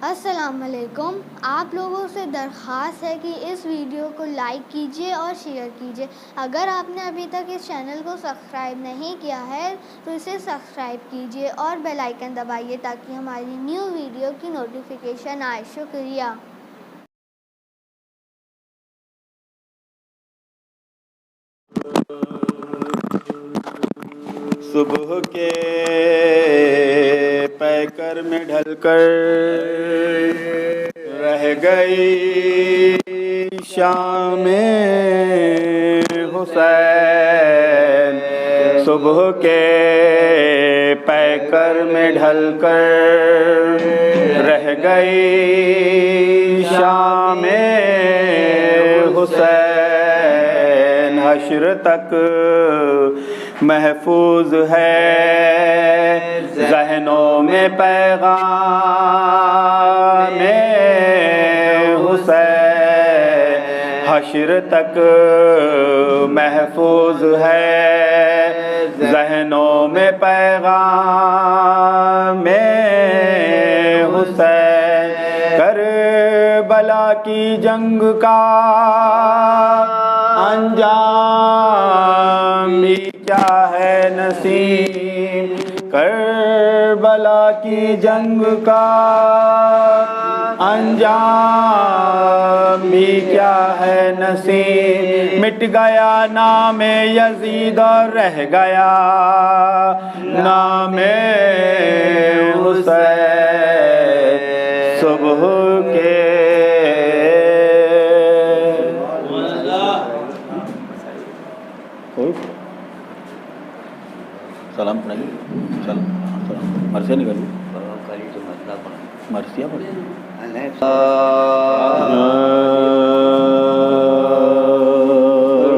السلام علیکم. آپ لوگوں سے درخواست ہے کہ اس ویڈیو کو لائک کیجیے اور شیئر کیجیے. اگر آپ نے ابھی تک اس چینل کو سبسکرائب نہیں کیا ہے تو اسے سبسکرائب کیجیے اور بیل آئیکن دبائیے تاکہ ہماری نیو ویڈیو کی نوٹیفیکیشن آئے. شکریہ. صبح کے پیکر میں ڈھل کر رہ گئی شام حسین. صبح کے پیکر میں ڈھل کر رہ گئی شام حسین. حشر تک محفوظ ہے ذہنوں میں پیغام حسین. حشر تک محفوظ ہے ذہنوں میں پیغام حسین. کربلا کی جنگ کا انجام بھی کیا ہے نصیب. کربلا کی جنگ کا انجام بھی کیا ہے نصیب. مٹ گیا نام یزید اور رہ گیا نام حسین. صبح کے سلام پڑھائیے. سلام مرثیہ نکالیے. مرثیہ پڑھیے.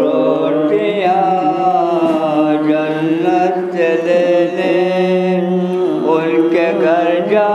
روٹیاں جنت لے لے ان کے گھر جا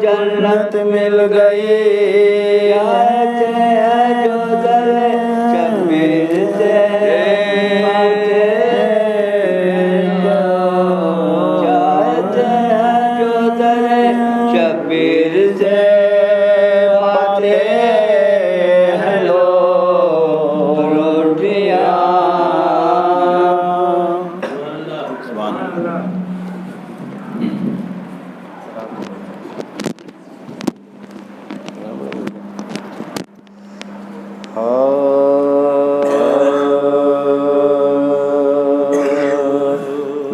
جنت مل گئی. آتے ہیں جو در شبیر سے جاتے ہیں جو در شبیر سے پاتے ہیں لوگ روٹیاں.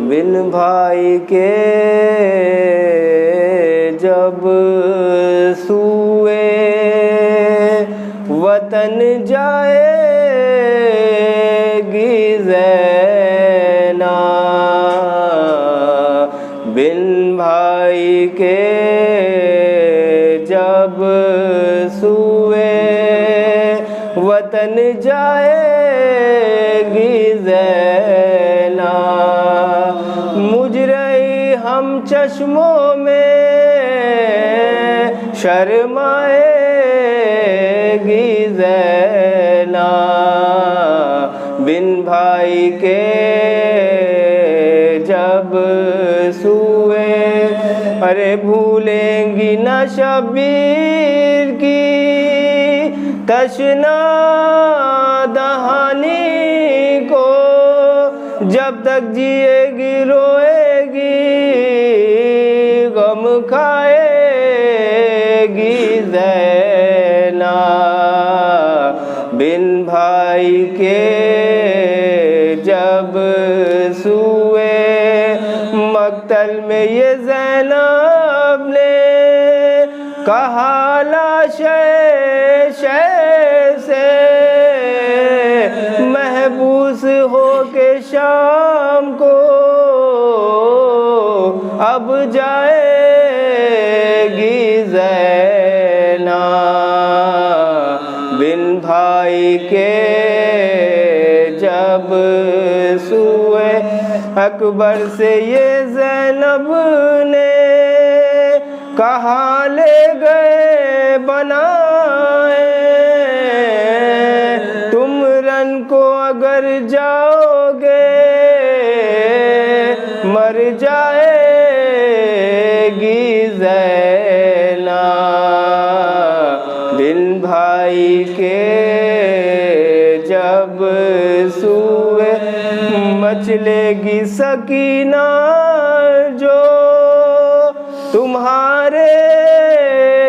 بن بھائی کے جب سوئے وطن جائے گی زینب. بن بھائی کے جب سوئے وطن جائے گی زینب. مجرئی ہم چشموں میں شرمائے گی زینب. بن بھائی کے جب سوئے ارے بھولیں گی نہ شبیر کی تشنا دہانی کو. جب تک جیے گی روئے گی غم کھائے گی زینب. بن بن بھائی کے جب سوئے مقتل میں یہ زینب نے کہا لاشے سے محبوس ہو کے شام کو اب جائے گی زینب بن بھائی کے جب سوئے اکبر سے یہ زینب نے کہاں لے گئے بنائے تم رن کو اگر جاؤ گے مر جائے گی زینب بن بھائی کے جب سوئے مچلے گی سکینہ جو تمہارے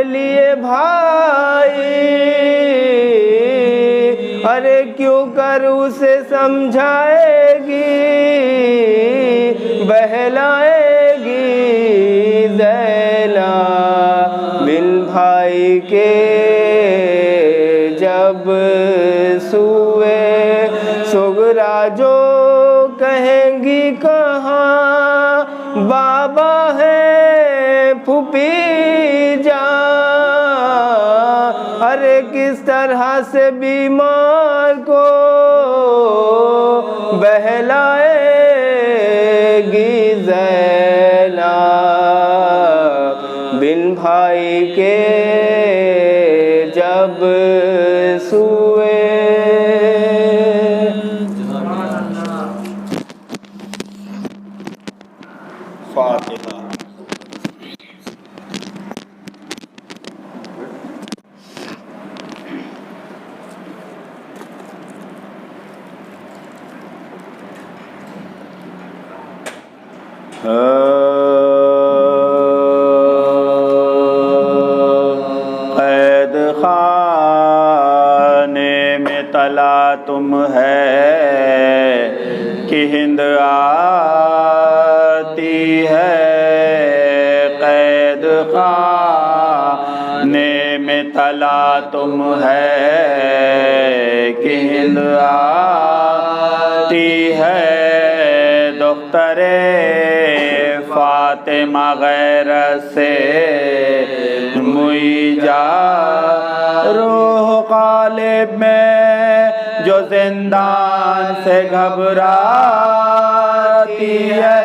لیے بھائی ارے کیوں کر اسے سمجھائے گی بہلائے گی زینب بن بھائی کے جب سوئے سغرا جو کہیں گی کہاں بابا ہے پھوپھی جان ارے کس طرح سے بیمار کو بہلائے گی زینب بن بھائی کے جب سوئے فاتحہ قید خانے میں تلا تم ہے کہ ہند آتی ہے قید خانے میں تلا تم ہے کہ ہند آتی ہے دختر فاطمہ غیرت سے موئی جا روح غالب میں جو زندان سے گھبراتی ہے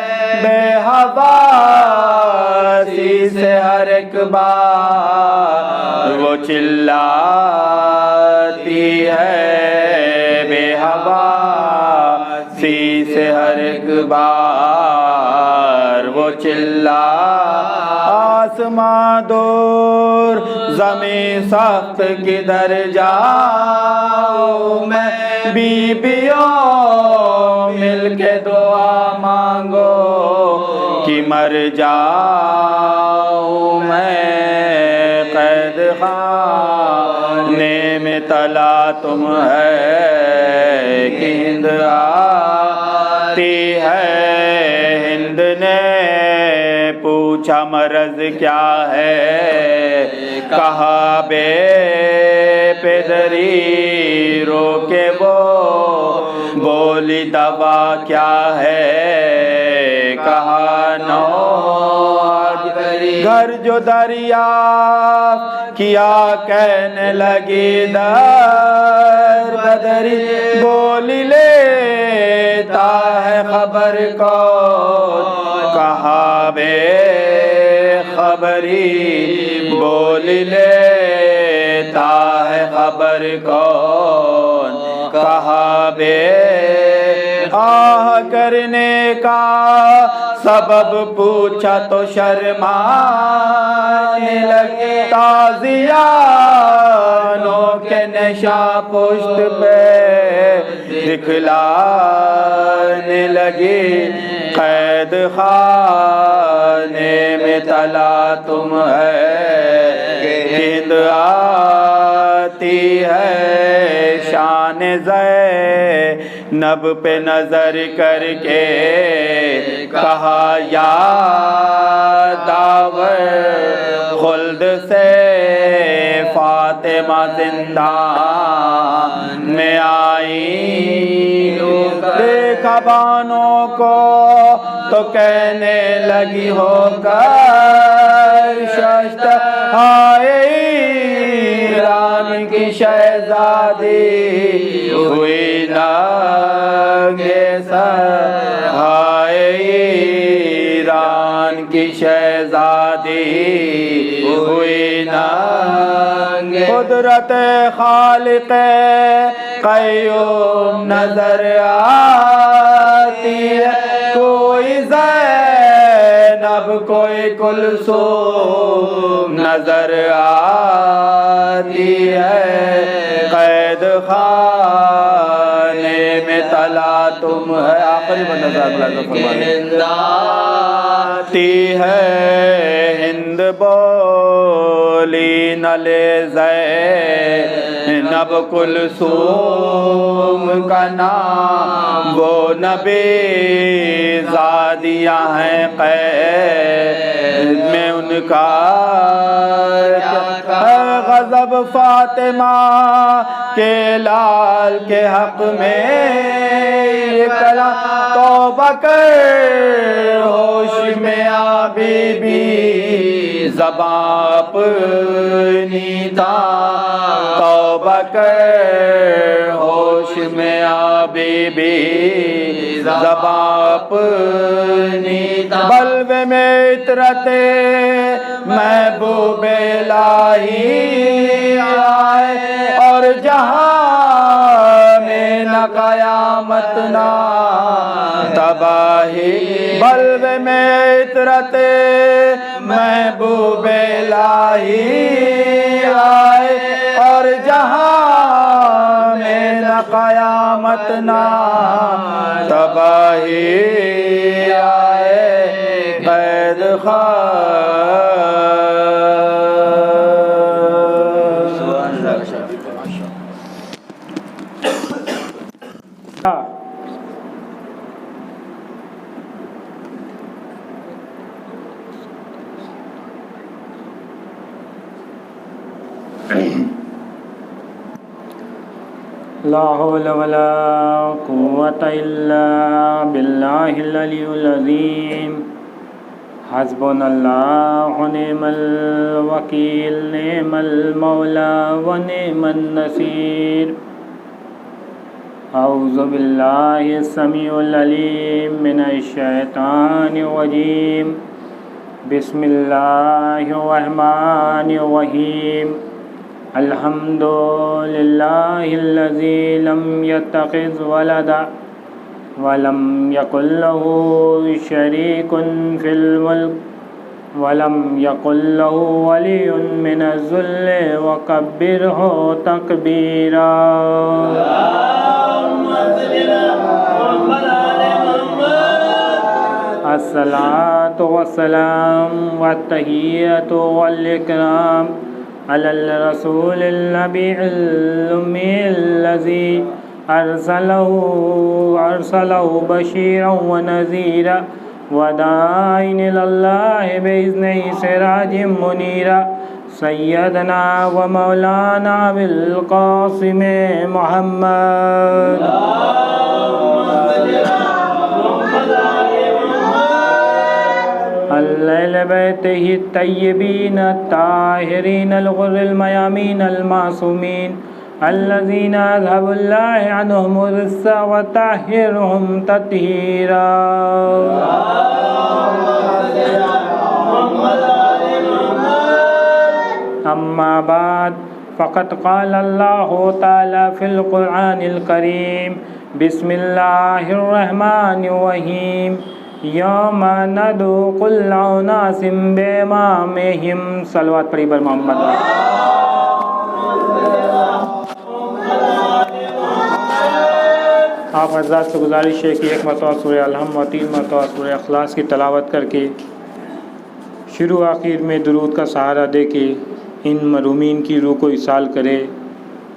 بے حواسی سے ہر ایک بار وہ چلاتی ہے بے حواسی سے ہر ایک بار وہ چلا آسماں دور زمین سخت کدھر جاؤں میں بیبیوں مل کے دعا مانگو کہ مر جاؤں میں قید خانے میں تلا تم ہے کہ ہند آتی ہے ہند نے پوچھا مرض کیا ہے کہا بے پدری رو کے وہ بولی دوا کیا ہے کہا نو گھر جو دریا کیا کہنے لگی در بدری بولی لیتا ہے خبر کو کہا بے خبری بول لیتا ہے خبر کون کہا بے آہ کرنے کا سبب پوچھا تو شرمانے لگے تازیانوں کے نشا پشت پہ دکھلانے لگی قید خانے میں تلا تم ہے ہند آتی ہے شان شان زینب پہ نظر کر کے کہا یا دعوی خلد سے فاطمہ زندان میں آئی، دیکھا بانوں کو تو کہنے لگی ہو کر ششت ہائے ایران کی شہزادی ہوئی ننگے سر، ہائے ایران کی شہزادی ہوئی ننگے، قدرت خالق قیوم نظر آتی ہے، کوئی زینب کوئی کلثوم نظر آتی ہے، قید خانے میں تلا تم ہے، آخری بندہ آتی ہے ہند بولی نہ لے زینب کلثوم کا نام، وہ نبی زادیاں ہیں قید میں ان کا غضب فاطمہ کے لال کے حق میں یہ کلام، توبہ کر ہوش میں آ بی بی زباں اپنی تا، توبہ کر ہوش میں آ بی بی زباں اپنی تا، بلوے میں عطرت محبوب الہی آئے اور جہاں میں نہ قیامت نہ تباہی، بلوے میں عطرت محبوب الہی آئے اور جہاں میں نہ قیامت نہ تباہی آئے، قید لا حول ولا قوة إلا بالله العلي العظيم، حسبنا الله ونعم الوكيل، نعم المولى ونعم النصير، أعوذ بالله السميع العليم من الشيطان الرجيم، بسم الله الرحمن الرحيم، الحمد لله الذي لم يتخذ ولدا ولم يكن له شريك في الملك ولم يكن له ولي من الذل وكبره تكبيرا، الصلاة والسلام والتحية والإكرام على الرسول النبي الأمي الذي أرسله بشيرا ونذيرا وداعيا إلى الله بإذنه سراجا منيرا، سيدنا ومولانا بالقاسم محمد الليل بيته الطيبين الطاهرين الغر الميامين المعصومين الذين أذهب الله عنهم الرجس وطهرهم تطهيرا، أما بعد فقد قال الله تعالى في القرآن الكريم، بسم الله الرحمن الرحيم، یوم ندعو کل اناس بامامہم، صلوات پڑھی بر محمد۔ آپ حضرات سے گزارش ہے کہ ایک مرتبہ سورہ الحمد و 3 مرتبہ سورہ اخلاص کی تلاوت کر کے شروع آخر میں درود کا سہارا دے کے ان مرحومین کی روح کو ایصال کرے۔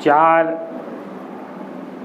4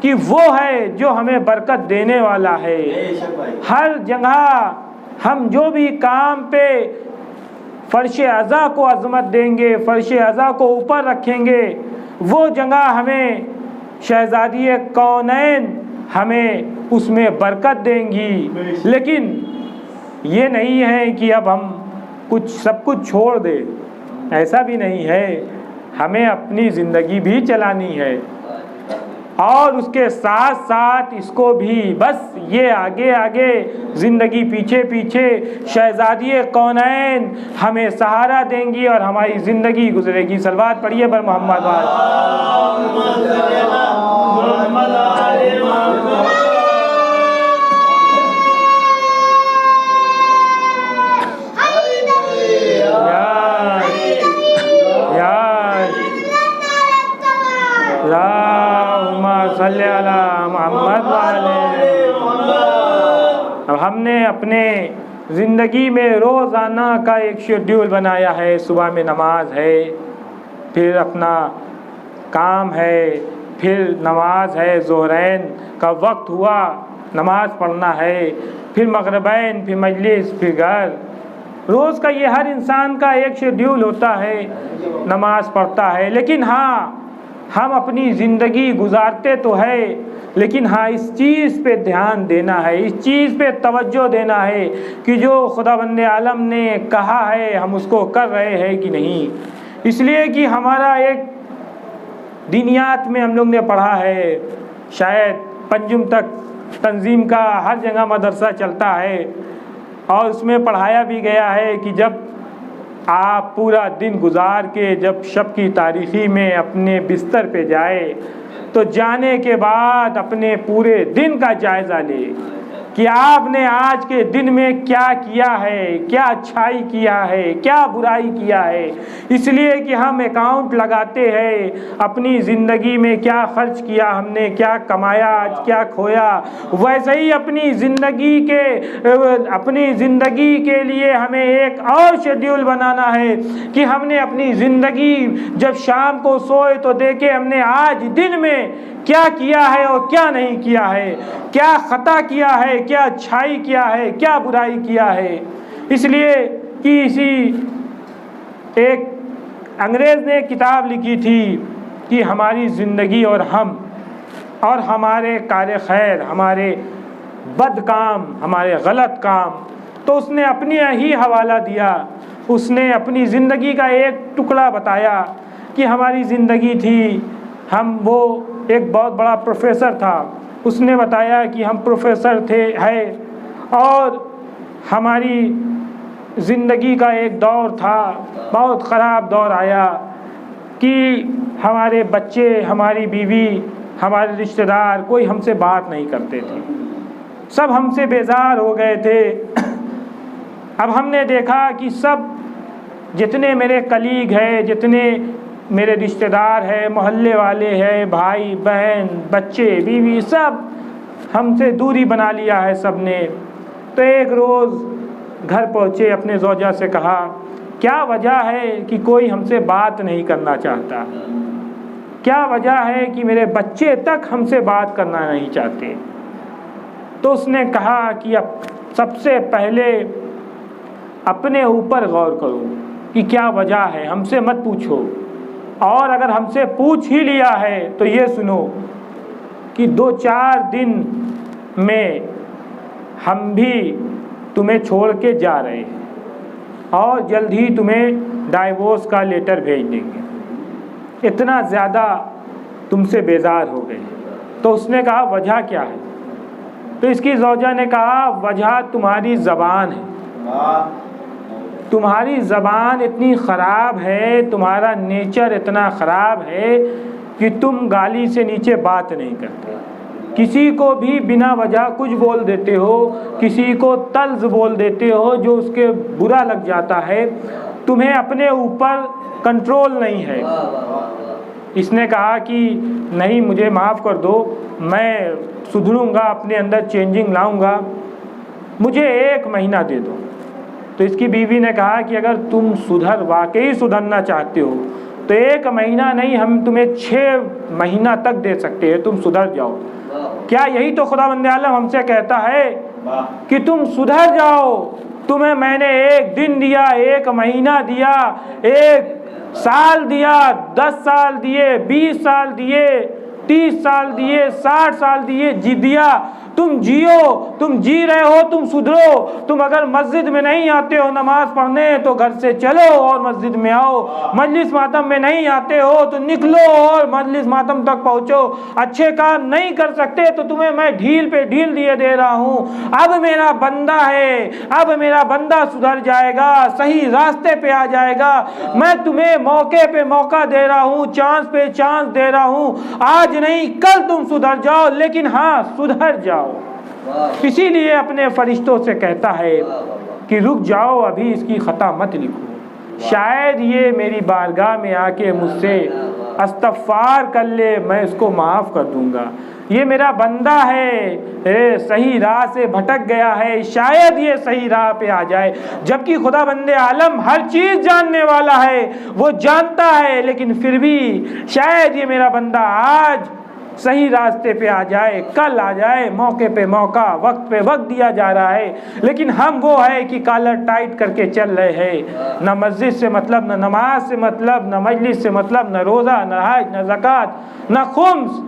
کہ وہ ہے جو ہمیں برکت دینے والا ہے۔ ہر جگہ ہم جو بھی کام پہ فرش عزا کو عظمت دیں گے، فرش عزا کو اوپر رکھیں گے، وہ جگہ ہمیں شہزادی کونین ہمیں اس میں برکت دیں گی۔ لیکن یہ نہیں ہے کہ اب ہم سب کچھ چھوڑ دیں، ایسا بھی نہیں ہے، ہمیں اپنی زندگی بھی چلانی ہے، اور اس کے ساتھ ساتھ اس کو بھی بس یہ آگے آگے زندگی پیچھے پیچھے شہزادی کونین ہمیں سہارا دیں گی اور ہماری زندگی گزرے گی۔ صلوات پڑھیے بر محمد صلی علی محمد اب ہم نے اپنے زندگی میں روزانہ کا ایک شیڈیول بنایا ہے۔ صبح میں نماز ہے، پھر اپنا کام ہے، پھر نماز ہے، ظہرین کا وقت ہوا نماز پڑھنا ہے، پھر مغربین، پھر مجلس، پھر گھر۔ روز کا یہ ہر انسان کا ایک شیڈیول ہوتا ہے، نماز پڑھتا ہے۔ لیکن ہاں، ہم اپنی زندگی گزارتے تو ہے، لیکن ہاں اس چیز پہ دھیان دینا ہے، اس چیز پہ توجہ دینا ہے کہ جو خداوند عالم نے کہا ہے ہم اس کو کر رہے ہیں کہ نہیں۔ اس لیے کہ ہمارا ایک دینیات میں ہم لوگ نے پڑھا ہے، شاید پنجم تک تنظیم کا ہر جگہ مدرسہ چلتا ہے، اور اس میں پڑھایا بھی گیا ہے کہ جب آپ پورا دن گزار کے جب شب کی تاریکی میں اپنے بستر پہ جائے تو جانے کے بعد اپنے پورے دن کا جائزہ لے کہ آپ نے آج کے دن میں کیا کیا ہے، کیا اچھائی کیا ہے، کیا برائی کیا ہے۔ اس لیے کہ ہم اکاؤنٹ لگاتے ہیں اپنی زندگی میں کیا خرچ کیا ہم نے، کیا کمایا، آج کیا کھویا۔ ویسے ہی اپنی زندگی کے لیے ہمیں ایک اور شیڈیول بنانا ہے کہ ہم نے اپنی زندگی جب شام کو سوئے تو دیکھے ہم نے آج دن میں کیا کیا ہے اور کیا نہیں کیا ہے، کیا خطا کیا ہے، کیا اچھائی کیا ہے، کیا برائی کیا ہے۔ اس لیے کہ اسی ایک انگریز نے کتاب لکھی تھی کہ ہماری زندگی اور ہم اور ہمارے کار خیر، ہمارے بد کام، ہمارے غلط کام، تو اس نے اپنی ہی حوالہ دیا۔ اس نے اپنی زندگی کا ایک ٹکڑا بتایا کہ ہماری زندگی تھی، وہ ایک بہت بڑا پروفیسر تھا، اس نے بتایا کہ ہم پروفیسر ہے اور ہماری زندگی کا ایک دور تھا، بہت خراب دور آیا کہ ہمارے بچے، ہماری بیوی، ہمارے رشتہ دار کوئی ہم سے بات نہیں کرتے تھے، سب ہم سے بیزار ہو گئے تھے۔ اب ہم نے دیکھا کہ سب جتنے میرے کلیگ ہیں، جتنے میرے رشتہ دار ہیں، محلے والے ہیں، بھائی بہن، بچے، بیوی، سب ہم سے دوری بنا لیا ہے سب نے۔ تو ایک روز گھر پہنچے، اپنے زوجہ سے کہا کیا وجہ ہے کہ کوئی ہم سے بات نہیں کرنا چاہتا، کیا وجہ ہے کہ میرے بچے تک ہم سے بات کرنا نہیں چاہتے۔ تو اس نے کہا کہ اب سب سے پہلے اپنے اوپر غور کرو کہ کیا وجہ ہے، ہم سے مت پوچھو، اور اگر ہم سے پوچھ ہی لیا ہے تو یہ سنو کہ 2-4 دن میں ہم بھی تمہیں چھوڑ کے جا رہے ہیں اور جلد ہی تمہیں ڈائیورس کا لیٹر بھیج دیں گے، اتنا زیادہ تم سے بیزار ہو گئے۔ تو اس نے کہا وجہ کیا ہے؟ تو اس کی زوجہ نے کہا وجہ تمہاری زبان ہے، تمہاری زبان اتنی خراب ہے، تمہارا نیچر اتنا خراب ہے کہ تم گالی سے نیچے بات نہیں کرتے، کسی کو بھی بنا وجہ کچھ بول دیتے ہو، کسی کو طنز بول دیتے ہو جو اس کے برا لگ جاتا ہے، تمہیں اپنے اوپر کنٹرول نہیں ہے۔ اس نے کہا کہ نہیں، مجھے معاف کر دو، میں سدھروں گا، اپنے اندر چینجنگ لاؤں گا، مجھے 1 مہینہ دے دو۔ تو اس کی بیوی نے کہا کہ اگر تم واقعی سدھرنا چاہتے ہو تو 1 مہینہ نہیں، ہم تمہیں 6 مہینہ تک دے سکتے ہیں، تم سدھر جاؤ۔ کیا یہی تو خداوند عالم ہم سے کہتا ہے کہ تم سدھر جاؤ؟ تمہیں میں نے 1 دن دیا، 1 مہینہ دیا، 1 سال دیا، 10 سال دیے، 20 سال دیے، 30 سال دیے، 60 سال دیے، دیا۔ تم جیو، تم جی رہے ہو، تم سدھرو۔ تم اگر مسجد میں نہیں آتے ہو نماز پڑھنے تو گھر سے چلو اور مسجد میں آؤ۔ مجلس ماتم میں نہیں آتے ہو تو نکلو اور مجلس ماتم تک پہنچو۔ اچھے کام نہیں کر سکتے تو تمہیں میں ڈھیل پہ ڈھیل دیے دے رہا ہوں۔ اب میرا بندہ ہے، اب میرا بندہ سدھر جائے گا، صحیح راستے پہ آ جائے گا۔ میں تمہیں موقع پہ موقع دے رہا ہوں، چانس پہ چانس دے رہا ہوں۔ آج نہیں کل تم سدھر جاؤ، لیکن ہاں سدھر جاؤ۔ اسی لیے اپنے فرشتوں سے کہتا ہے کہ رک جاؤ، ابھی اس کی خطا مت لکھو، شاید یہ میری بارگاہ میں آ کے مجھ سے استغفار کر لے، میں اس کو معاف کر دوں گا۔ یہ میرا بندہ ہے، صحیح راہ سے بھٹک گیا ہے، شاید یہ صحیح راہ پہ آ جائے۔ جبکہ خدا بندے عالم ہر چیز جاننے والا ہے، وہ جانتا ہے، لیکن پھر بھی شاید یہ میرا بندہ آج صحیح راستے پہ آ جائے، کل آ جائے، موقع پہ موقع، وقت پہ وقت دیا جا رہا ہے۔ لیکن ہم وہ ہے کہ کالر ٹائٹ کر کے چل رہے ہیں، نہ مسجد سے مطلب، نہ نماز سے مطلب، نہ مجلس سے مطلب، نہ روزہ، نہ حج، نہ زکوٰۃ، نہ خمس،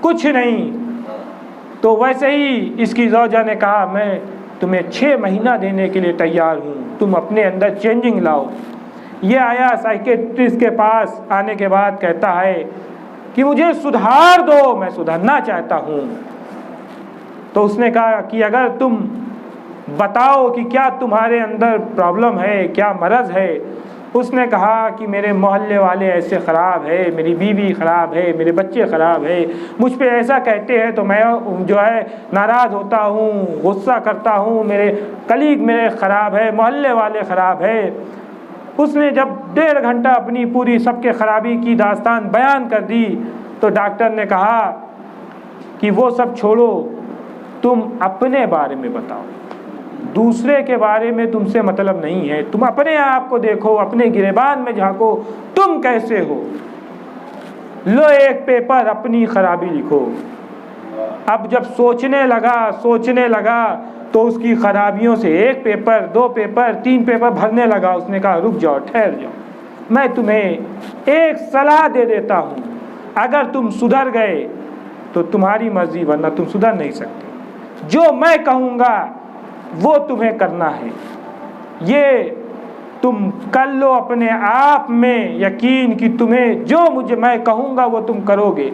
کچھ نہیں۔ تو ویسے ہی اس کی زوجہ نے کہا میں تمہیں 6 مہینہ دینے کے لیے تیار ہوں، تم اپنے اندر چینجنگ لاؤ۔ یہ آیا سائیکیٹرسٹ کے پاس، آنے کے بعد کہتا ہے کہ مجھے سدھار دو، میں سدھرنا چاہتا ہوں۔ تو اس نے کہا کہ اگر تم بتاؤ کہ کیا تمہارے اندر پرابلم ہے، کیا مرض ہے۔ اس نے کہا کہ میرے محلے والے ایسے خراب ہے، میری بیوی خراب ہے، میرے بچے خراب ہے، مجھ پہ ایسا کہتے ہیں تو میں جو ہے ناراض ہوتا ہوں، غصہ کرتا ہوں، میرے کلیگ میرے خراب ہے، محلے والے خراب ہے۔ اس نے جب 1.5 گھنٹہ اپنی پوری سب کے خرابی کی داستان بیان کر دی تو ڈاکٹر نے کہا کہ وہ سب چھوڑو، تم اپنے بارے میں بتاؤ، دوسرے کے بارے میں تم سے مطلب نہیں ہے، تم اپنے آپ کو دیکھو، اپنے گریبان میں جھانکو، تم کیسے ہو۔ لو ایک پیپر اپنی خرابی لکھو۔ اب جب سوچنے لگا تو اس کی خرابیوں سے 1 پیپر، 2 پیپر، 3 پیپر بھرنے لگا۔ اس نے کہا رک جاؤ، ٹھہر جاؤ، میں تمہیں ایک صلاح دے دیتا ہوں، اگر تم سدھر گئے تو تمہاری مرضی، ورنہ تم سدھر نہیں سکتے۔ جو میں کہوں گا وہ تمہیں کرنا ہے، یہ تم کر لو اپنے آپ میں یقین کہ تمہیں جو میں کہوں گا وہ تم کرو گے،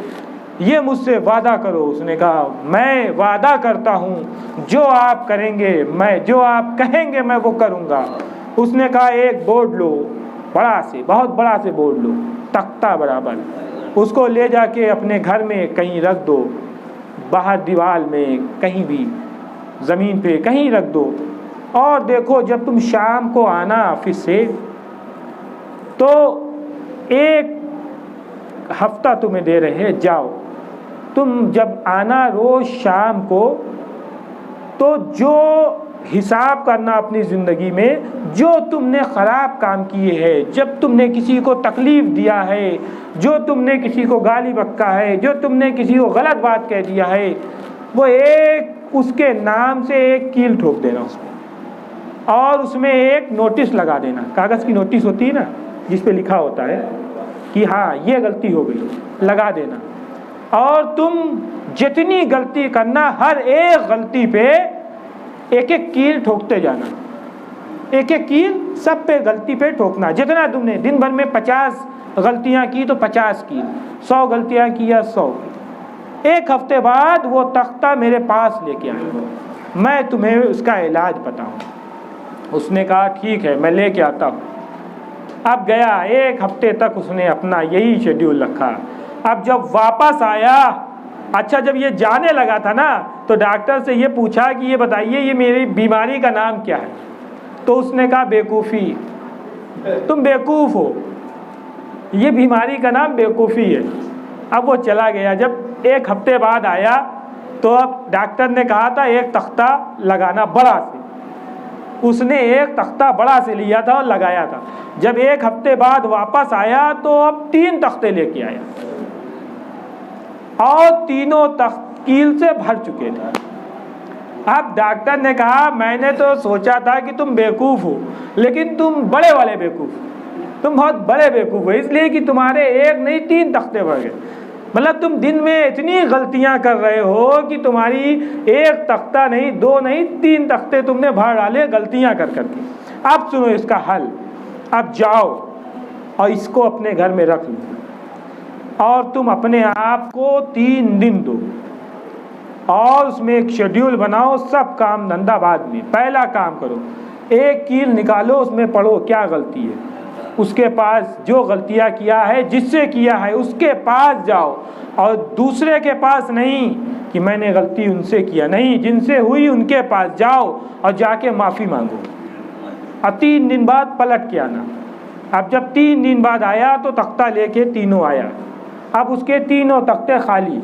یہ مجھ سے وعدہ کرو۔ اس نے کہا میں وعدہ کرتا ہوں جو آپ کریں گے، جو آپ کہیں گے میں وہ کروں گا۔ اس نے کہا ایک بورڈ لو، بہت بڑا سے بورڈ لو، تختہ برابر، اس کو لے جا کے اپنے گھر میں کہیں رکھ دو، باہر دیوار میں، کہیں بھی زمین پہ کہیں رکھ دو، اور دیکھو جب تم شام کو آنا آفس سے تو 1 ہفتہ تمہیں دے رہے ہیں، جاؤ تم جب آنا روز شام کو، تو جو حساب کرنا اپنی زندگی میں، جو تم نے خراب کام کیے ہیں، جب تم نے کسی کو تکلیف دیا ہے، جو تم نے کسی کو گالی بکا ہے، جو تم نے کسی کو غلط بات کہہ دیا ہے، وہ اس کے نام سے 1 کیل ٹھوک دینا اس میں، اور اس میں 1 نوٹس لگا دینا، کاغذ کی نوٹس ہوتی ہے نا جس پہ لکھا ہوتا ہے کہ ہاں یہ غلطی ہو گئی، لگا دینا۔ اور تم جتنی غلطی کرنا، ہر ایک غلطی پہ 1 کیل ٹھوکتے جانا، 1 کیل سب پہ غلطی پہ ٹھوکنا۔ جتنا تم نے دن بھر میں 50 غلطیاں کی تو 50 کیل، 100 غلطیاں کی یا 100 کی۔ 1 ہفتے بعد وہ تختہ میرے پاس لے کے آئے، میں تمہیں اس کا علاج بتاؤں۔ اس نے کہا ٹھیک ہے میں لے کے آتا ہوں۔ اب گیا، 1 ہفتے تک اس نے اپنا یہی شیڈیول رکھا۔ اب جب واپس آیا، اچھا جب یہ جانے لگا تھا نا تو ڈاکٹر سے یہ پوچھا کہ یہ بتائیے یہ میری بیماری کا نام کیا ہے؟ تو اس نے کہا بیوقوفی، تم بیوقوف ہو، یہ بیماری کا نام بیوقوفی ہے۔ اب وہ چلا گیا۔ جب 1 ہفتے بعد آیا تو اب ڈاکٹر نے کہا تھا 1 تختہ لگانا بڑا سے، اس نے ایک تختہ بڑا سے لیا تھا اور لگایا تھا. جب 1 ہفتے بعد واپس آیا تو اب 3 تختے لے کے آیا اور تینوں تخت کیل سے بھر چکے تھے. اب ڈاکٹر نے کہا میں نے تو سوچا تھا کہ تم بیوقوف ہو، لیکن تم بڑے والے بیوقوف ہو، تم بہت بڑے بیوقوف ہو، اس لیے کہ تمہارے 1 نہیں 3 تختے بھر گئے. مطلب تم دن میں اتنی غلطیاں کر رہے ہو کہ تمہاری 1 تختہ نہیں 2 نہیں 3 تختے تم نے بھر ڈالے غلطیاں کر کر کے. اب سنو اس کا حل. اب جاؤ اور اس کو اپنے گھر میں رکھ لو اور تم اپنے آپ کو 3 دن دو اور اس میں ایک شیڈیول بناؤ. سب کام دھندا بعد میں. پہلا کام کرو، 1 کیل نکالو، اس میں پڑھو کیا غلطی ہے، اس کے پاس جو غلطیاں کیا ہے، جس سے کیا ہے اس کے پاس جاؤ اور دوسرے کے پاس نہیں کہ میں نے غلطی ان سے کیا، نہیں، جن سے ہوئی ان کے پاس جاؤ اور جا کے معافی مانگو. اور 3 دن بعد پلٹ کے آنا. اب جب 3 دن بعد آیا تو تختہ لے کے تینوں آیا. اب اس کے تینوں تختے خالی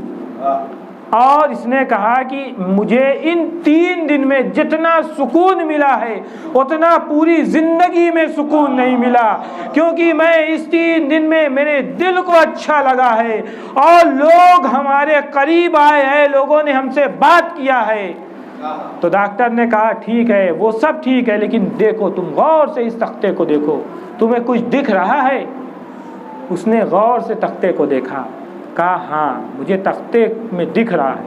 اور اس نے کہا کہ مجھے ان 3 دن میں جتنا سکون ملا ہے اتنا پوری زندگی میں سکون نہیں ملا، کیونکہ میں اس 3 دن میں میرے دل کو اچھا لگا ہے اور لوگ ہمارے قریب آئے ہیں، لوگوں نے ہم سے بات کیا ہے. تو ڈاکٹر نے کہا ٹھیک ہے، وہ سب ٹھیک ہے، لیکن دیکھو تم غور سے اس تختے کو دیکھو، تمہیں کچھ دکھ رہا ہے؟ اس نے غور سے تختے کو دیکھا، کہا ہاں مجھے تختے میں دکھ رہا ہے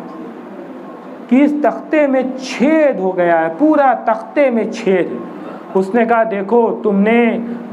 کہ اس تختے میں چھید ہو گیا ہے، پورا تختے میں چھید ہے. اس نے کہا دیکھو تم نے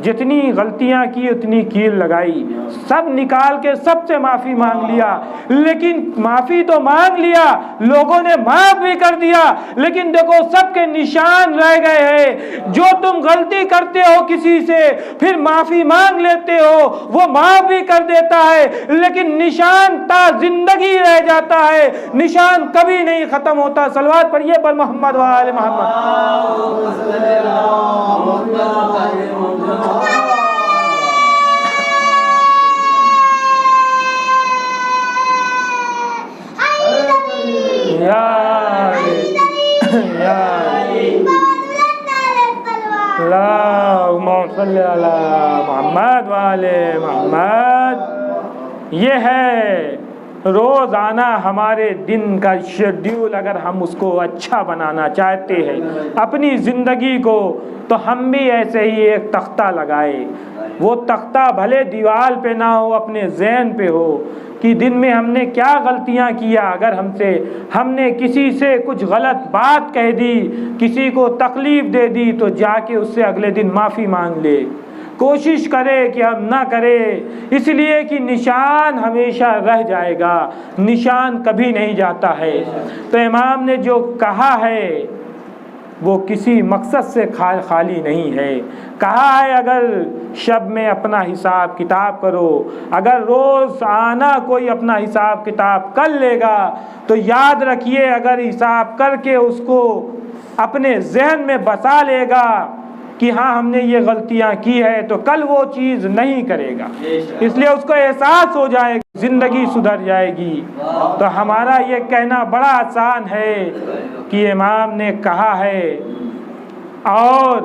جتنی غلطیاں کی اتنی کیل لگائی، سب نکال کے سب سے معافی مانگ لیا، لیکن معافی تو مانگ لیا، لوگوں نے معاف بھی کر دیا، لیکن دیکھو سب کے نشان رہ گئے ہیں. جو تم غلطی کرتے ہو کسی سے پھر معافی مانگ لیتے ہو وہ معاف بھی کر دیتا ہے، لیکن نشان تا زندگی رہ جاتا ہے، نشان کبھی نہیں ختم ہوتا. صلوات پڑھیے پر محمد و آل محمد. محمد والے محمد. یہ ہے روزانہ ہمارے دن کا شیڈیول. اگر ہم اس کو اچھا بنانا چاہتے ہیں اپنی زندگی کو تو ہم بھی ایسے ہی ایک تختہ لگائے. وہ تختہ بھلے دیوار پہ نہ ہو، اپنے ذہن پہ ہو کہ دن میں ہم نے کیا غلطیاں کیا. اگر ہم نے کسی سے کچھ غلط بات کہہ دی، کسی کو تکلیف دے دی تو جا کے اس سے اگلے دن معافی مانگ لے. کوشش کرے کہ ہم نہ کرے، اس لیے کہ نشان ہمیشہ رہ جائے گا، نشان کبھی نہیں جاتا ہے. تو امام نے جو کہا ہے وہ کسی مقصد سے خالی نہیں ہے. کہا ہے اگر شب میں اپنا حساب کتاب کرو، اگر روز آنا کوئی اپنا حساب کتاب کر لے گا تو یاد رکھیے اگر حساب کر کے اس کو اپنے ذہن میں بسا لے گا کہ ہاں ہم نے یہ غلطیاں کی ہے تو کل وہ چیز نہیں کرے گا. اس لیے اس کو احساس ہو جائے گا، زندگی سدھر جائے گی. تو ہمارا یہ کہنا بڑا آسان ہے کہ امام نے کہا ہے اور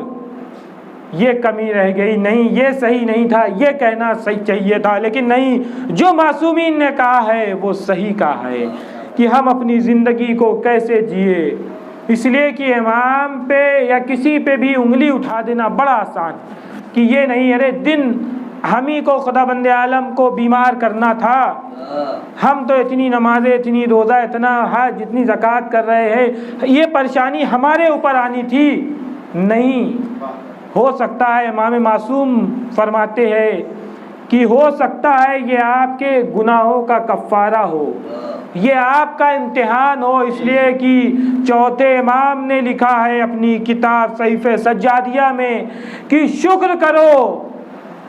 یہ کمی رہ گئی، نہیں یہ صحیح نہیں تھا، یہ کہنا صحیح چاہیے تھا، لیکن نہیں، جو معصومین نے کہا ہے وہ صحیح کہا ہے کہ ہم اپنی زندگی کو کیسے جیے. اس لیے کہ امام پہ یا کسی پہ بھی انگلی اٹھا دینا بڑا آسان کہ یہ نہیں، ارے دن ہم ہی کو خدا بند عالم کو بیمار کرنا تھا، ہم تو اتنی نمازیں، اتنی روزہ، اتنا حج، جتنی زکوٰۃ کر رہے ہیں، یہ پریشانی ہمارے اوپر آنی تھی. نہیں ہو سکتا ہے، امام معصوم فرماتے ہیں کہ ہو سکتا ہے یہ آپ کے گناہوں کا کفارہ ہو، یہ آپ کا امتحان ہو. اس لیے کہ چوتھے امام نے لکھا ہے اپنی کتاب صحیفہ سجادیہ میں کہ شکر کرو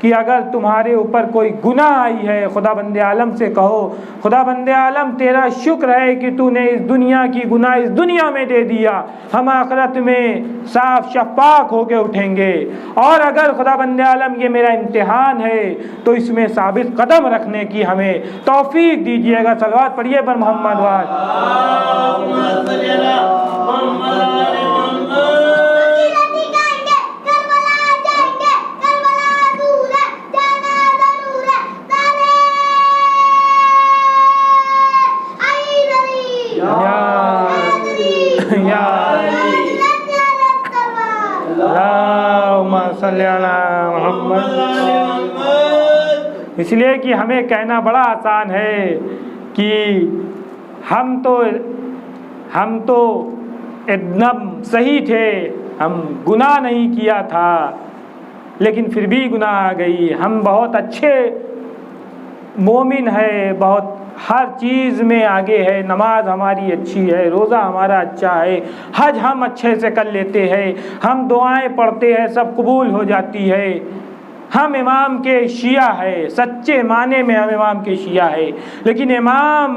کہ اگر تمہارے اوپر کوئی گناہ آئی ہے خدا بند عالم سے کہو خدا بند عالم تیرا شکر ہے کہ تو نے اس دنیا کی گناہ اس دنیا میں دے دیا، ہم آخرت میں صاف شفاف ہو کے اٹھیں گے. اور اگر خدا بند عالم یہ میرا امتحان ہے تو اس میں ثابت قدم رکھنے کی ہمیں توفیق دیجیے گا. صلوات پڑھیے پر محمد وال. اللہم صلی علی محمد۔ اس لیے کہ ہمیں کہنا بڑا آسان ہے کہ ہم تو ایک دم صحیح تھے، ہم گناہ نہیں کیا تھا، لیکن پھر بھی گناہ آ گئی۔ ہم بہت اچھے مومن ہے، بہت ہر چیز میں آگے ہے، نماز ہماری اچھی ہے، روزہ ہمارا اچھا ہے، حج ہم اچھے سے کر لیتے ہیں، ہم دعائیں پڑھتے ہیں سب قبول ہو جاتی ہے، ہم امام کے شیعہ ہے، سچے معنی میں ہم امام کے شیعہ ہے۔ لیکن امام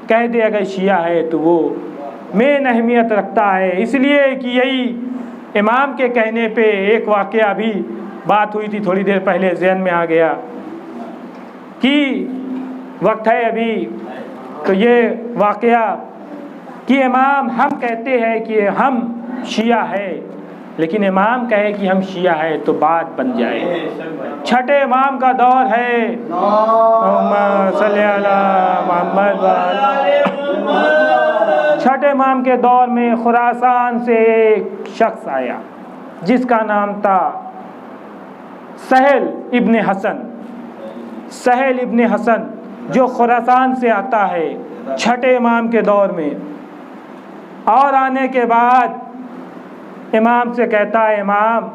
کہہ دے اگر شیعہ ہے تو وہ مین اہمیت رکھتا ہے، اس لیے کہ یہی امام کے کہنے پہ ایک واقعہ بھی بات ہوئی تھی تھوڑی دیر پہلے ذہن میں آ گیا کہ وقت ہے ابھی تو یہ واقعہ کہ امام ہم کہتے ہیں کہ ہم شیعہ ہے، لیکن امام کہے کہ ہم شیعہ ہے تو بات بن جائے۔ چھٹے امام کا دور ہے، اللہم صلی علی محمد۔ چھٹے امام کے دور میں خراسان سے ایک شخص آیا جس کا نام تھا سہل ابن حسن۔ سہل ابن حسن جو خراسان سے آتا ہے چھٹے امام کے دور میں، اور آنے کے بعد امام سے کہتا ہے امام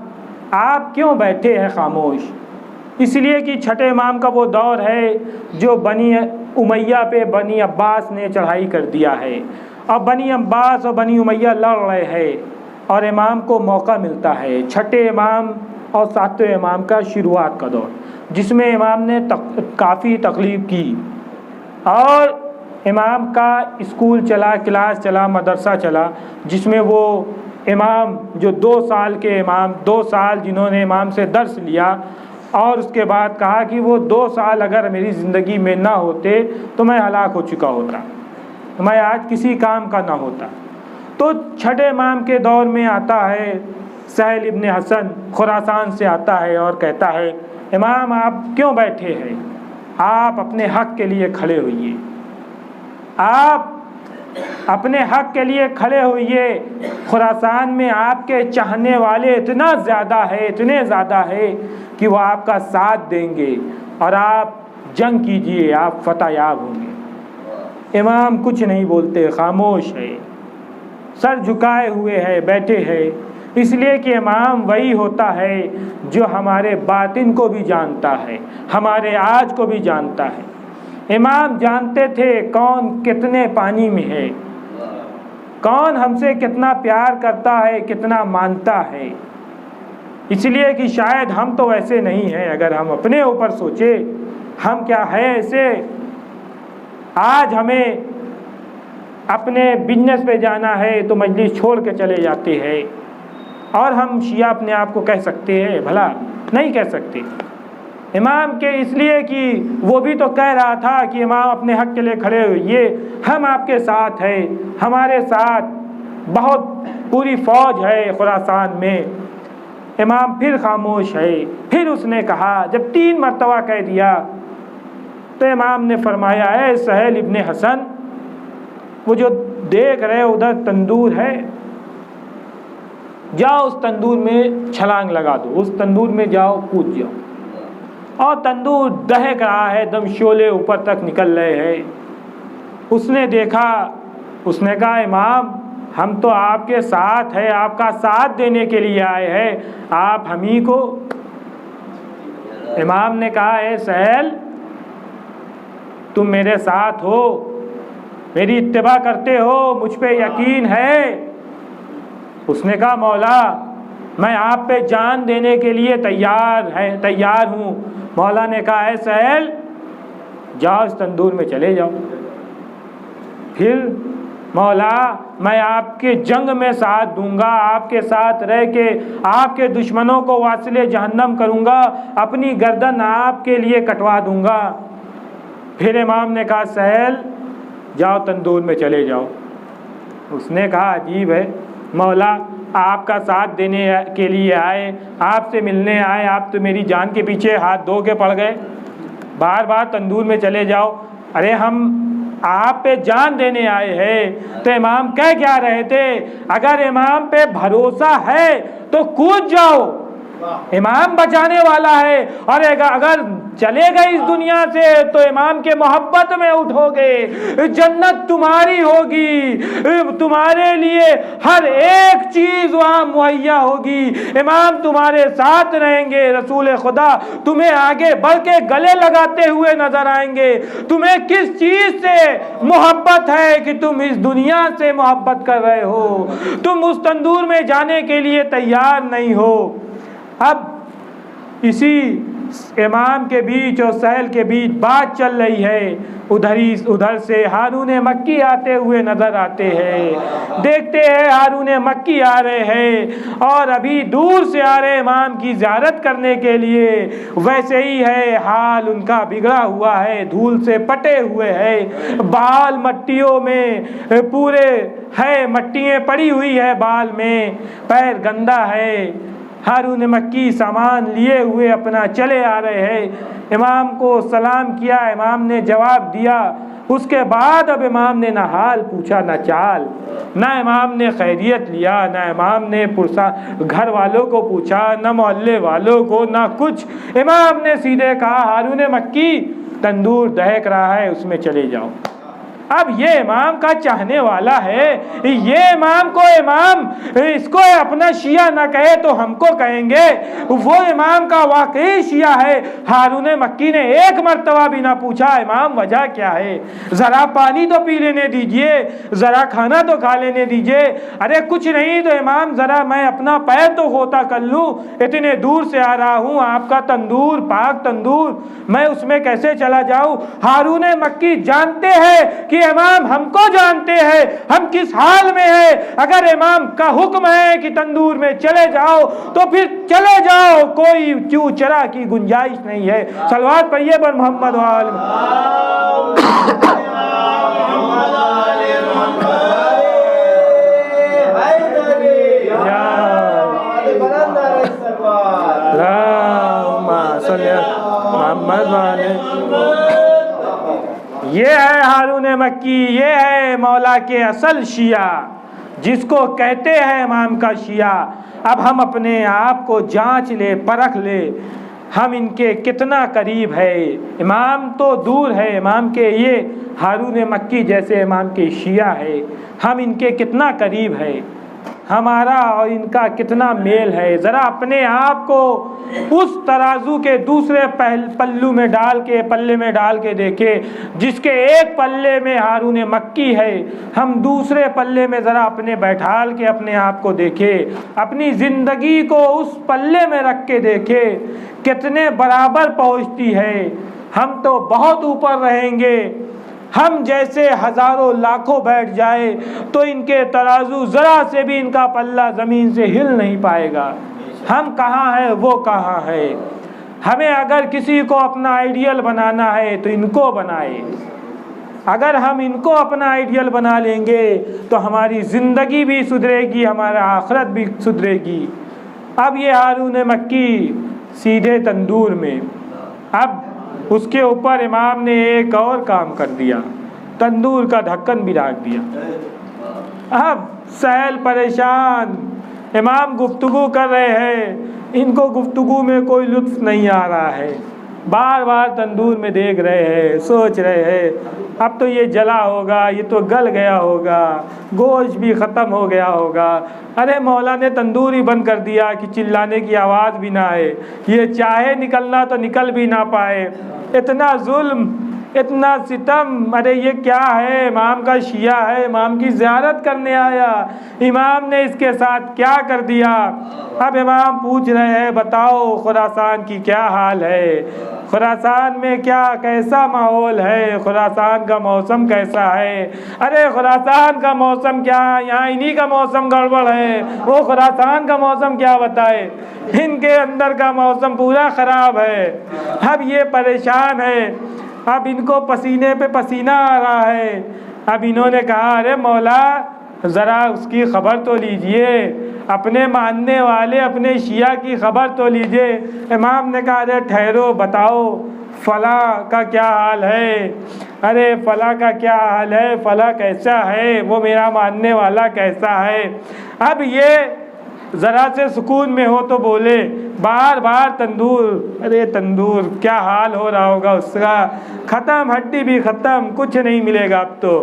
آپ کیوں بیٹھے ہیں خاموش؟ اس لیے کہ چھٹے امام کا وہ دور ہے جو بنی امیہ پہ بنی عباس نے چڑھائی کر دیا ہے، اور بنی عباس اور بنی امیہ لڑ رہے ہیں، اور امام کو موقع ملتا ہے چھٹے امام اور ساتویں امام کا شروعات کا دور، جس میں امام نے کافی تکلیف کی، اور امام کا اسکول چلا، کلاس چلا، مدرسہ چلا، جس میں وہ امام جو 2 سال کے امام، 2 سال جنہوں نے امام سے درس لیا، اور اس کے بعد کہا کہ وہ 2 سال اگر میری زندگی میں نہ ہوتے تو میں ہلاک ہو چکا ہوتا، میں آج کسی کام کا نہ ہوتا۔ تو چھٹے امام کے دور میں آتا ہے سہل ابن حسن، خراسان سے آتا ہے اور کہتا ہے امام آپ کیوں بیٹھے ہیں؟ آپ اپنے حق کے لیے کھڑے ہوئیے، آپ اپنے حق کے لیے کھڑے ہوئیے۔ خراسان میں آپ کے چاہنے والے اتنے زیادہ ہے کہ وہ آپ کا ساتھ دیں گے، اور آپ جنگ کیجئے، آپ فتح یاب ہوں گے۔ امام کچھ نہیں بولتے، خاموش ہے، سر جھکائے ہوئے ہے، بیٹھے ہیں، اس لیے کہ امام وہی ہوتا ہے جو ہمارے باطن کو بھی جانتا ہے، ہمارے آج کو بھی جانتا ہے۔ امام جانتے تھے کون کتنے پانی میں ہے، کون ہم سے کتنا پیار کرتا ہے، کتنا مانتا ہے۔ اس لیے کہ شاید ہم تو ایسے نہیں ہیں، اگر ہم اپنے اوپر سوچے ہم کیا ہے ایسے، آج ہمیں اپنے بزنس پہ جانا ہے تو مجلس چھوڑ کے چلے جاتے ہیں، اور ہم شیعہ اپنے آپ کو کہہ سکتے ہیں؟ بھلا نہیں کہہ سکتے۔ امام کے اس لیے کہ وہ بھی تو کہہ رہا تھا کہ امام اپنے حق کے لیے کھڑے ہوئیے، ہم آپ کے ساتھ ہیں، ہمارے ساتھ بہت پوری فوج ہے خراسان میں۔ امام پھر خاموش ہے، پھر اس نے کہا، جب 3 مرتبہ کہہ دیا تو امام نے فرمایا اے سہیل ابن حسن، وہ جو دیکھ رہے ادھر تندور ہے، جاؤ اس تندور میں چھلانگ لگا دو، اس تندور میں جاؤ، کود جاؤ۔ اور تندور دہک رہا ہے، دم شعلے اوپر تک نکل رہے ہیں۔ اس نے دیکھا، اس نے کہا امام ہم تو آپ کے ساتھ ہیں، آپ کا ساتھ دینے کے لیے آئے ہیں، آپ ہم ہی کو۔ امام نے کہا اے سہیل تم میرے ساتھ ہو، میری اتباع کرتے ہو، مجھ پہ یقین ہے؟ اس نے کہا مولا میں آپ پہ جان دینے کے لیے تیار ہوں۔ مولا نے کہا اے سہیل جاؤ اس تندور میں چلے جاؤ۔ پھر مولا میں آپ کے جنگ میں ساتھ دوں گا، آپ کے ساتھ رہ کے آپ کے دشمنوں کو واصل جہنم کروں گا، اپنی گردن آپ کے لیے کٹوا دوں گا۔ پھر امام نے کہا سہیل جاؤ تندور میں چلے جاؤ۔ اس نے کہا عجیب ہے مولا، آپ کا ساتھ دینے کے لیے آئے، آپ سے ملنے آئے، آپ تو میری جان کے پیچھے ہاتھ دھو کے پڑ گئے، بار بار تندور میں چلے جاؤ۔ ارے ہم آپ پہ جان دینے آئے ہیں۔ تو امام کہہ کیا رہے تھے؟ اگر امام پہ بھروسہ ہے تو کود جاؤ، امام بچانے والا ہے، اور اگر چلے گئے اس دنیا سے تو امام کے محبت میں اٹھو گے، جنت تمہاری ہوگی، تمہارے لیے ہر ایک چیز وہاں مہیا ہوگی، امام تمہارے ساتھ رہیں گے، رسول خدا تمہیں آگے بڑھ کے گلے لگاتے ہوئے نظر آئیں گے۔ تمہیں کس چیز سے محبت ہے کہ تم اس دنیا سے محبت کر رہے ہو، تم اس تندور میں جانے کے لیے تیار نہیں ہو۔ اب اسی امام کے بیچ اور سہل کے بیچ بات چل رہی ہے، ادھر سے ہارون مکی آتے ہوئے نظر آتے ہیں، دیکھتے ہیں ہارون مکی آ رہے ہیں اور ابھی دور سے آ رہے امام کی زیارت کرنے کے لیے۔ ویسے ہی ہے حال ان کا بگڑا ہوا ہے، دھول سے پٹے ہوئے ہیں، بال مٹیوں میں پورے ہے، مٹیاں پڑی ہوئی ہے بال میں، پیر گندا ہے۔ ہارون مکی سامان لیے ہوئے اپنا چلے آ رہے ہیں، امام کو سلام کیا، امام نے جواب دیا، اس کے بعد اب امام نے نہ حال پوچھا نہ چال، نہ امام نے خیریت لیا، نہ امام نے گھر والوں کو پوچھا، نہ محلے والوں کو، نہ کچھ۔ امام نے سیدھے کہا ہارون مکی تندور دہک رہا ہے اس میں چلے جاؤ۔ اب یہ امام کا چاہنے والا ہے، یہ امام کو امام اس کو اپنا شیعہ نہ کہے تو ہم کو کہیں گے، وہ امام کا واقعی شیعہ ہے۔ ہارون مکی نے ایک مرتبہ بھی نہ پوچھا امام وجہ کیا ہے، ذرا پانی تو پی لینے دیجئے، ذرا کھانا تو کھا لینے دیجئے۔ ارے کچھ نہیں تو امام ذرا میں اپنا پیر تو ہوتا کر لوں، اتنے دور سے آ رہا ہوں، آپ کا تندور پاک تندور، میں اس میں کیسے چلا جاؤں۔ ہارون مکی جانتے ہیں کہ امام ہم کو جانتے ہیں ہم کس حال میں ہیں، اگر امام کا حکم ہے کہ تندور میں چلے جاؤ تو پھر چلے جاؤ، کوئی چو چرا کی گنجائش نہیں ہے۔ صلوات پڑھیے پر محمد وآل محمد والے۔ یہ ہے ہارون مکی، یہ ہے مولا کے اصل شیعہ، جس کو کہتے ہیں امام کا شیعہ۔ اب ہم اپنے آپ کو جانچ لے، پرکھ لے، ہم ان کے کتنا قریب ہے۔ امام تو دور ہے، امام کے یہ ہارون مکی جیسے امام کے شیعہ ہے، ہم ان کے کتنا قریب ہے، ہمارا اور ان کا کتنا میل ہے۔ ذرا اپنے آپ کو اس ترازو کے دوسرے پلے میں ڈال کے دیکھے، جس کے ایک پلے میں ہارون مکی ہے، ہم دوسرے پلے میں ذرا اپنے بیٹھال کے اپنے آپ کو دیکھے، اپنی زندگی کو اس پلے میں رکھ کے دیکھے، کتنے برابر پہنچتی ہے۔ ہم تو بہت اوپر رہیں گے، ہم جیسے ہزاروں لاکھوں بیٹھ جائے تو ان کے ترازو ذرا سے بھی ان کا پلہ زمین سے ہل نہیں پائے گا۔ ہم کہاں ہیں وہ کہاں ہے۔ ہمیں اگر کسی کو اپنا آئیڈیل بنانا ہے تو ان کو بنائے، اگر ہم ان کو اپنا آئیڈیل بنا لیں گے تو ہماری زندگی بھی سدھرے گی، ہمارا آخرت بھی سدھرے گی۔ اب یہ ہارون مکی سیدھے تندور میں، اب اس کے اوپر امام نے ایک اور کام کر دیا، تندور کا ڈھکن بھی ڈھانک دیا۔ اب سہل پریشان، امام گفتگو کر رہے ہیں، ان کو گفتگو میں کوئی لطف نہیں آ رہا ہے، بار بار تندور میں دیکھ رہے ہیں، سوچ رہے ہیں اب تو یہ جلا ہوگا، یہ تو گل گیا ہوگا، گوشت بھی ختم ہو گیا ہوگا۔ ارے مولا نے تندور ہی بند کر دیا کہ چلانے کی آواز بھی نہ آئے، یہ چاہے نکلنا تو نکل بھی نہ پائے۔ اتنا ظلم، اتنا ستم، ارے یہ کیا ہے؟ امام کا شیعہ ہے، امام کی زیارت کرنے آیا، امام نے اس کے ساتھ کیا کر دیا؟ اب امام پوچھ رہے ہیں بتاؤ خراسان کی کیا حال ہے، خراسان میں کیسا ماحول ہے، خراسان کا موسم کیسا ہے؟ ارے خراسان کا موسم کیا، یہاں انہی کا موسم گڑبڑ ہے، وہ خراسان کا موسم کیا بتائے، ان کے اندر کا موسم پورا خراب ہے۔ اب یہ پریشان ہے، اب ان کو پسینے پہ پسینہ آ رہا ہے۔ اب انہوں نے کہا ارے مولا ذرا اس کی خبر تو لیجئے، اپنے ماننے والے اپنے شیعہ کی خبر تو لیجئے۔ امام نے کہا ارے ٹھہرو، بتاؤ فلاں کا کیا حال ہے، ارے فلاں کا کیا حال ہے، فلاں کیسا ہے، وہ میرا ماننے والا کیسا ہے۔ اب یہ ذرا سے سکون میں ہو تو بولے، بار بار تندور، ارے تندور کیا حال ہو رہا ہوگا اس کا، ختم، ہڈی بھی ختم، کچھ نہیں ملے گا اب تو۔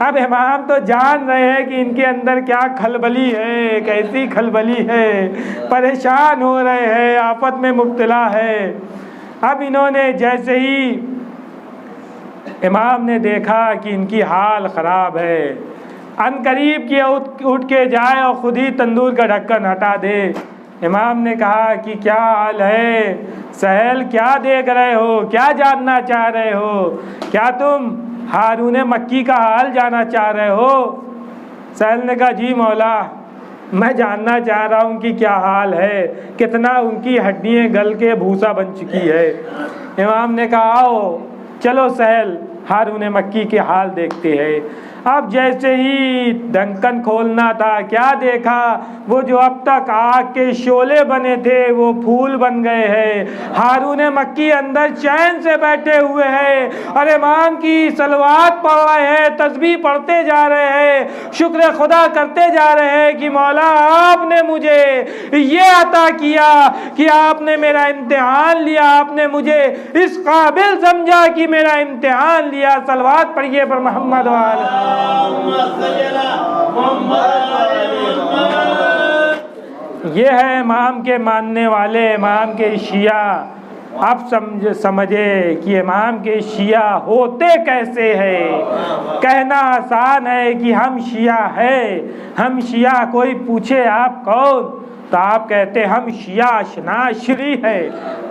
اب امام تو جان رہے ہیں کہ ان کے اندر کیا کھلبلی ہے، کیسی کھلبلی ہے، پریشان ہو رہے ہیں، آفت میں مبتلا ہے۔ اب انہوں نے جیسے ہی امام نے دیکھا کہ ان کی حال خراب ہے، ان قریب کیا اٹھ کے جائے اور خود ہی تندور کا ڈھکن ہٹا دے۔ امام نے کہا کہ کیا حال ہے سہیل، کیا دیکھ رہے ہو، کیا جاننا چاہ رہے ہو، کیا تم ہارون مکی کا حال جاننا چاہ رہے ہو؟ سہیل نے کہا جی مولا، میں جاننا چاہ رہا ہوں کہ کیا حال ہے، کتنا ان کی ہڈیاں گل کے بھوسا بن چکی ہے۔ امام نے کہا آؤ چلو سہیل ہارون مکی کے حال دیکھتے ہیں۔ اب جیسے ہی ڈھکن کھولنا تھا، کیا دیکھا، وہ جو اب تک آگ کے شعلے بنے تھے وہ پھول بن گئے ہیں۔ ہارون مکی اندر چین سے بیٹھے ہوئے ہیں اور امام کی صلوات پڑھ رہے ہیں، تسبیح پڑھتے جا رہے ہیں، شکر خدا کرتے جا رہے ہیں کہ مولا آپ نے مجھے یہ عطا کیا کہ آپ نے میرا امتحان لیا، آپ نے مجھے اس قابل سمجھا کہ میرا امتحان لیا۔ صلوات پڑھیے پر محمد وآلہ۔ یہ ہے امام کے ماننے والے، امام کے شیعہ۔ اب سمجھے کہ امام کے شیعہ ہوتے کیسے ہیں۔ کہنا آسان ہے کہ ہم شیعہ ہیں، ہم شیعہ، کوئی پوچھے آپ کون تو آپ کہتے ہم شیعہ اشناشری ہے۔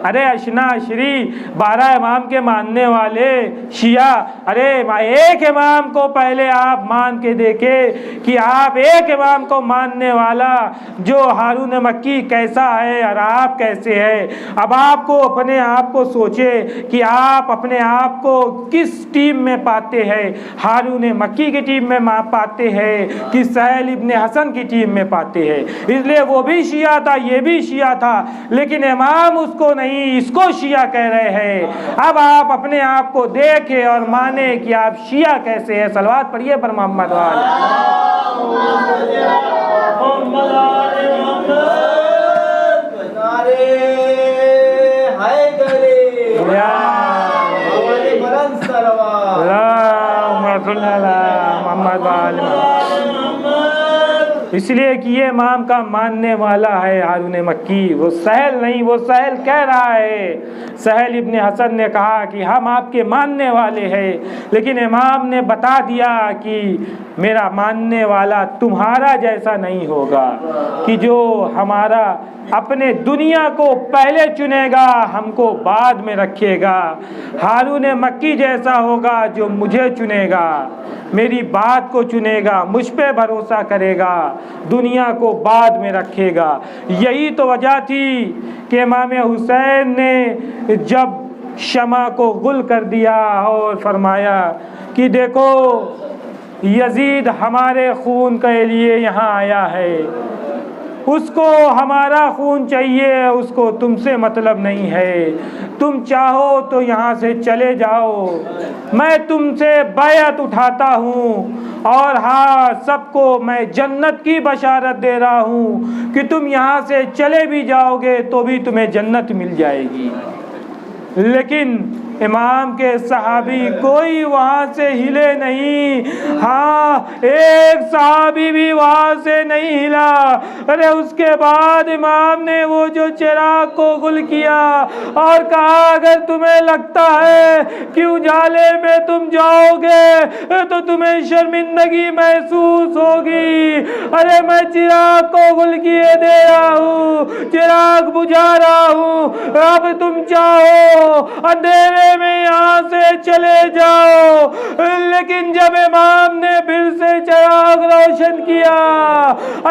ارے اشناشری 12 امام کے ماننے والے شیعہ، ارے ایک امام کو پہلے آپ مان کے دیکھے کہ آپ ایک امام کو ماننے والا جو ہارون مکی کیسا ہے اور آپ کیسے ہیں۔ اب آپ کو اپنے آپ کو سوچے کہ آپ اپنے آپ کو کس ٹیم میں پاتے ہیں، ہارون مکی کی ٹیم میں پاتے ہیں کہ سہیل ابن حسن کی ٹیم میں پاتے ہیں۔ اس لیے وہ بھی شیعہ تھا، یہ بھی شیعہ تھا، لیکن امام اس کو نہیں، اس کو شیعہ کہہ رہے ہیں۔ اب آپ اپنے آپ کو دیکھیں اور مانیں کہ آپ شیعہ کیسے ہیں۔ صلوات پڑھیے پر محمد وآلہ۔ اس لیے کہ یہ امام کا ماننے والا ہے ہارون مکی، وہ سہیل نہیں۔ وہ سہیل کہہ رہا ہے، سہیل ابن حسن نے کہا کہ ہم آپ کے ماننے والے ہیں، لیکن امام نے بتا دیا کہ میرا ماننے والا تمہارا جیسا نہیں ہوگا، کہ جو ہمارا اپنے دنیا کو پہلے چنے گا، ہم کو بعد میں رکھے گا، ہارون مکی جیسا ہوگا جو مجھے چنے گا، میری بات کو چنے گا، مجھ پہ بھروسہ کرے گا، دنیا کو بعد میں رکھے گا۔ یہی تو وجہ تھی کہ امام حسین نے جب شمع کو غل کر دیا اور فرمایا کہ دیکھو یزید ہمارے خون کے لیے یہاں آیا ہے، اس کو ہمارا خون چاہیے، اس کو تم سے مطلب نہیں ہے، تم چاہو تو یہاں سے چلے جاؤ، میں تم سے بیعت اٹھاتا ہوں، اور ہاں سب کو میں جنت کی بشارت دے رہا ہوں کہ تم یہاں سے چلے بھی جاؤ گے تو بھی تمہیں جنت مل جائے گی۔ لیکن امام کے صحابی کوئی وہاں سے ہلے نہیں، ہاں ایک صحابی بھی وہاں سے نہیں ہلا۔ ارے اس کے بعد امام نے وہ جو چراغ کو غل کیا اور کہا اگر تمہیں لگتا ہے کہ اجالے میں تم جاؤ گے تو تمہیں شرمندگی محسوس ہوگی، ارے میں چراغ کو غل کیے دے رہا ہوں، چراغ بجھا رہا ہوں، اب تم چاہو اندھیرے میں یہاں سے چلے جاؤ۔ لیکن جب امام نے پھر سے چراغ روشن کیا،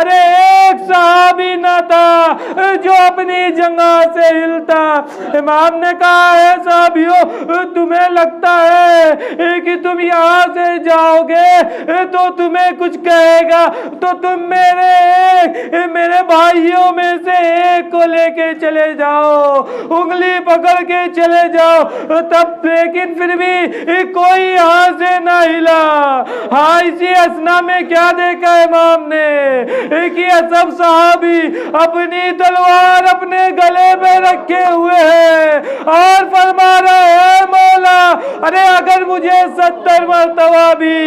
ارے ایک صحابی نہ تھا جو اپنی جگہ سے ہلتا۔ امام نے کہا ہے صحابیوں تمہیں لگتا ہے کہ تم یہاں سے جاؤ گے تو تمہیں کچھ کہے گا تو تم میرے بھائیوں میں سے ایک کو لے کے چلے جاؤ، انگلی پکڑ کے چلے جاؤ، تب لیکن پھر بھی کوئی یہاں سے نہ ہلا۔ ہاں اسی اثنا میں کیا دیکھا امام نے کہ سب صحابی اپنی تلوار اپنے گلے میں رکھے ہوئے ہیں اور فرما رہے ہیں مولا ارے اگر مجھے 70 مرتبہ بھی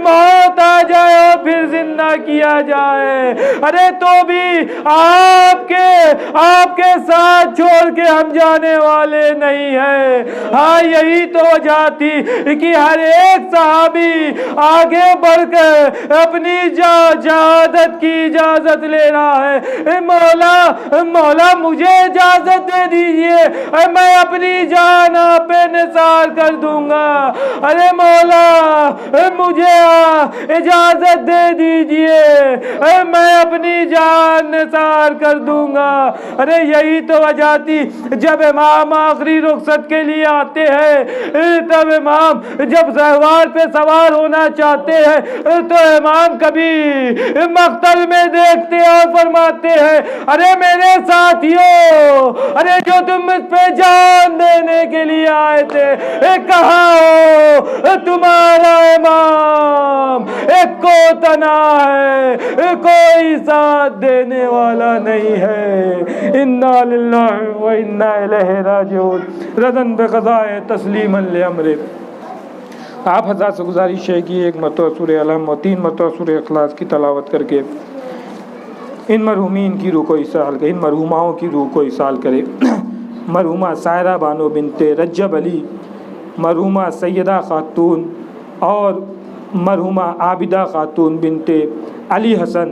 موت آ جائے اور پھر زندہ کیا جائے ارے تو بھی آپ کے ساتھ چھوڑ کے ہم جانے والے نہیں ہیں۔ ہاں یہی تو وجہ تھی کہ ہر ایک صحابی آگے بڑھ کر اپنی شہادت کی اجازت لے رہا ہے۔ مولا مجھے اجازت دے دیجئے میں اپنی جان آپ پہ نثار کر دوں گا۔ ارے مولا مجھے اجازت دے دیجئے میں اپنی جان نثار کر دوں گا۔ ارے یہی تو وجہ تھی جب امام آخری رخصت کے لیے آتے ہیں تب امام جب زہوار پہ سوار ہونا چاہتے ہیں تو امام کبھی مقتل میں دیکھتے اور فرماتے ہیں ارے میرے ساتھیوں ارے جو تم اس پہ جان دینے کے لیے آئے تھے کہاں ہو تمہارا امام؟ ایک کو تنا ہے کوئی ساتھ دینے والا نہیں ہے۔ انا للہ و انا الیہ راجعون رضن بقضاء تسلیما لامر۔ آپ حضرات سے گزارش ہے کہ ایک مرتبہ سورہ الحمد اور 3 مرتبہ سورہ اخلاص کی تلاوت کر کے ان مرحومین کی روح کو ایصال کرے، ان مرحوماؤں کی روح کو ایصال کرے۔ مرحومہ سائرہ بانو بنت رجب علی، مرحومہ سیدہ خاتون اور مرحومہ عابدہ خاتون بنت علی حسن،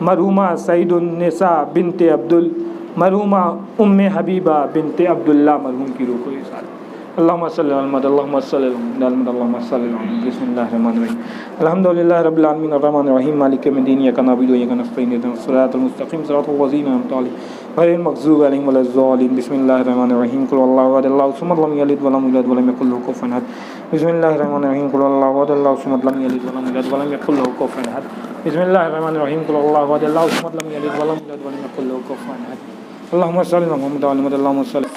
مرحومہ سعید النساء بنت عبدل، مرحومہ ام حبیبہ بنت عبداللہ مرحوم کی روح کو ایصال۔ اللہم صلی علی محمد اللہم صلی علی محمد اللہم صلی علی محمد۔ بسم اللہ الرحمن الرحیم الحمدللہ رب العالمین الرحمن الرحیم مالک یوم الدین ایاک نعبد و ایاک نستعین اهدنا الصراط المستقیم صراط الذین انعمت علیہم غیر المغضوب علیہم ولا الضالین۔ بسم اللہ الرحمن الرحیم قل اللہ احد اللہ الصمد لم یلد ولم یولد ولم یکن له کفوا احد۔ بسم اللہ الرحمن الرحیم قل اللہ احد اللہ الصمد لم یلد ولم یولد ولم یکن له کفوا احد۔ بسم اللہ الرحمن الرحیم قل اللہ احد اللہ الصمد لم یلد ولم یولد ولم یکن له کفوا احد۔ اللہم صلی علی محمد وعلی محمد اللہم صلی۔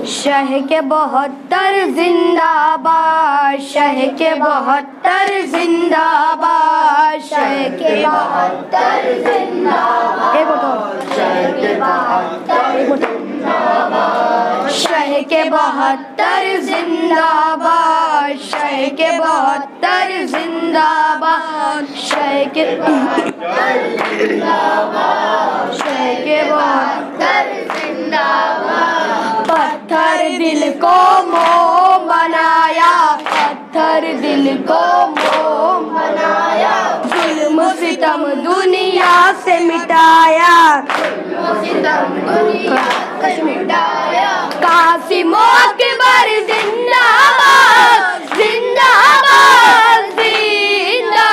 شہ کے 72 زندہ باد، شہ کے 72 زندہ باد، شہ کے 72 زندہ باد، ایک اور شہ کے 72 زندہ باد، شہ کے 72 زندہ باد، شہ کے 72 زندہ باد، شہ کے 72 زندہ باد، شہ کے 72 زندہ باد۔ پتھر دل کو موم بنایا، پتھر دل کو موم بنایا، ظلم ستم دنیا سے مٹایا، ظلم ستم دنیا سے مٹایا۔ قاسم اکبر زندہ باد، زندہ باد، زندہ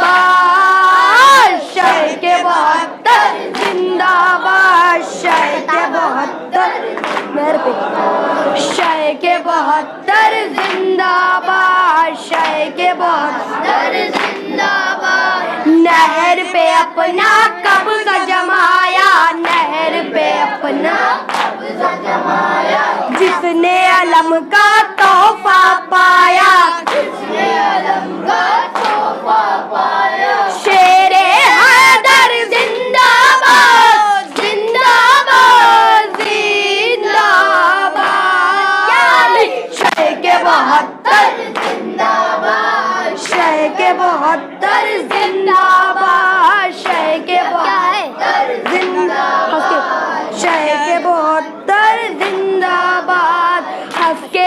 باد، شہ کے 72 زندہ باد، شہ کے 72 میرے پہ، شہ کے 72 زندہ باد، شہ کے 72 زندہ باد۔ نہر پہ اپنا قبضہ جمایا، نہر پہ اپنا قبضہ جمایا، جس نے علم کا تحفہ پایا، جس نے علم کا تحفہ پایا۔ شیر حیدر زندہ باد، زندہ باد، زندہ باد، شہ کے 72 زندہ باد، شہ کے 72 زندہ باد، شہ کے 72 زندہ باد، شہ کے 72 زندہ باد۔ ہنس کے